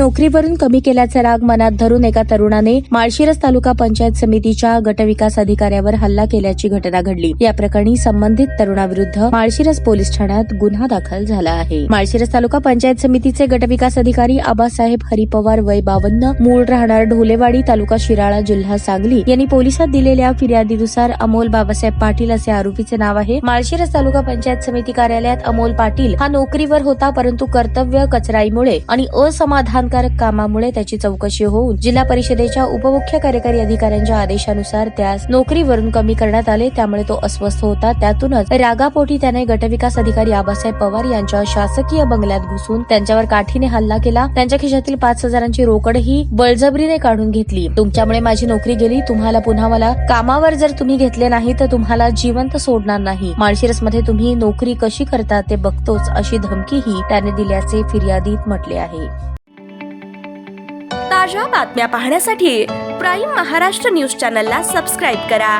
नोकरीवरून कमी केल्याचा राग मनात धरून एका तरुणाने माळशिरस तालुका पंचायत समितीच्या गटविकास अधिकाऱ्यावर हल्ला केल्याची घटना घडली। या प्रकरणी संबंधित तरुणाविरुद्ध माळशिरस पोलीस ठाण्यात गुन्हा दाखल झाला आहे। माळशिरस तालुका पंचायत समितीचे गटविकास अधिकारी आबासाहेब हरिपवार वय 52 मूळ राहणार ढोलेवाडी तालुका शिराळा जिल्हा सांगली यांनी पोलिसात दिलेल्या फिर्यादीनुसार अमोल बाबासाहेब पाटील असे आरोपीचे नाव आहे। माळशिरस तालुका पंचायत समिती कार्यालयात अमोल पाटील हा नोकरीवर होता, परंतु कर्तव्य कचराईमुळे आणि असमाधानकारक कामामुळे त्याची चौकशी होऊन जिल्हा परिषदेच्या उपमुख्य कार्यकारी अधिकाऱ्यांच्या आदेशानुसार त्यास नोकरीवरून कमी करण्यात आले। त्यामुळे तो अस्वस्थ होता। त्यातूनच रागापोटी त्याने गटविकास अधिकारी आबासाहेब पवार यांच्या शासकीय बंगल्यात घुसून त्यांच्यावर काठीने हल्ला केला। त्यांच्या खिशातील 5,000ची रोकडही बळजबरीने काढून घेतली। तुमच्यामुळे माझी नोकरी गेली, तुम्हाला पुन्हा मला कामावर जर तुम्ही घेतले नाही तर तुम्हाला जिवंत सोडणार नाही। माळशिरसमध्ये तुम्ही नोकरी कशी करता ते बघतोच, अशी धमकीही त्याने दिल्याचे फिर्यादीत म्हटले आहे। ताज्या बातम्या पाहण्यासाठी प्राईम महाराष्ट्र न्यूज चॅनलला सबस्क्राईब करा।